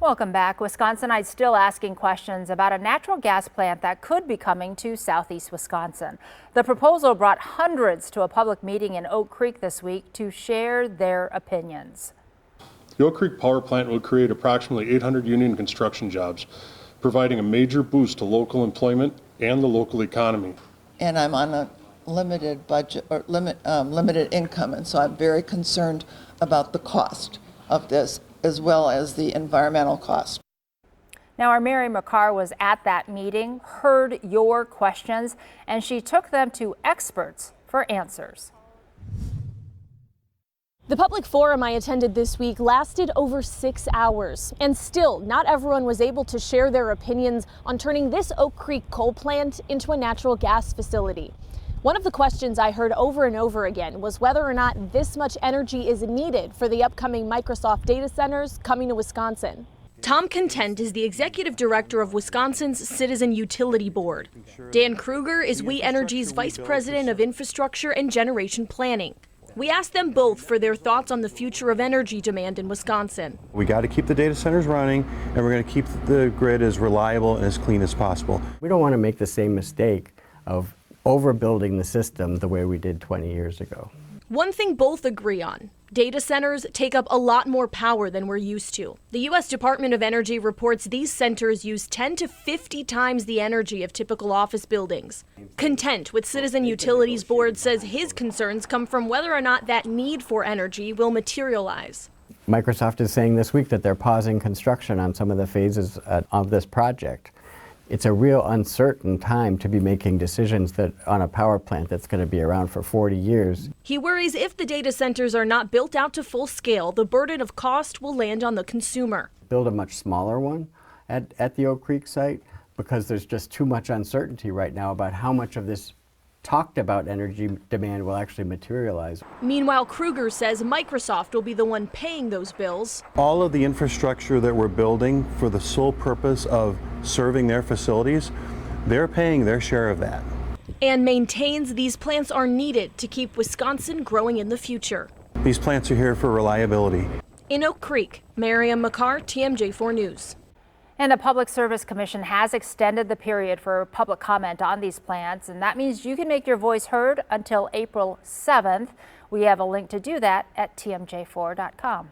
Welcome back. Wisconsinites still asking questions about a natural gas plant that could be coming to southeast Wisconsin. The proposal brought hundreds to a public meeting in Oak Creek this week to share their opinions. The Oak Creek power plant would create approximately 800 union construction jobs, providing a major boost to local employment and the local economy. And I'm on a limited budget or limited income, and so I'm very concerned about the cost of this, as well as the environmental cost. Now, our Mary McCarr was at that meeting, heard your questions, and she took them to experts for answers. The public forum I attended this week lasted over 6 hours, and still not everyone was able to share their opinions on turning this Oak Creek coal plant into a natural gas facility. One of the questions I heard over and over again was whether or not this much energy is needed for the upcoming Microsoft data centers coming to Wisconsin. Tom Content is the executive director of Wisconsin's Citizen Utility Board. Dan Kruger is We Energy's vice president of infrastructure and generation planning. We asked them both for their thoughts on the future of energy demand in Wisconsin. We got to keep the data centers running, and we're going to keep the grid as reliable and as clean as possible. We don't want to make the same mistake of overbuilding the system the way we did 20 years ago. One thing both agree on: data centers take up a lot more power than we're used to. The U.S. Department of Energy reports these centers use 10 to 50 times the energy of typical office buildings. Content with Citizen Utilities Board says his concerns come from whether or not that need for energy will materialize. Microsoft is saying this week that they're pausing construction on some of the phases of this project. It's a real uncertain time to be making decisions that on a power plant that's going to be around for 40 years. He worries if the data centers are not built out to full scale, the burden of cost will land on the consumer. Build a much smaller one at the Oak Creek site, because there's just too much uncertainty right now about how much of this talked about energy demand will actually materialize. Meanwhile, Kruger says Microsoft will be the one paying those bills. All of the infrastructure that we're building for the sole purpose of serving their facilities, they're paying their share of that. And maintains these plants are needed to keep Wisconsin growing in the future. These plants are here for reliability. In Oak Creek, Miriam McCarr, TMJ4 News. And the Public Service Commission has extended the period for public comment on these plants, and that means you can make your voice heard until April 7th. We have a link to do that at tmj4.com.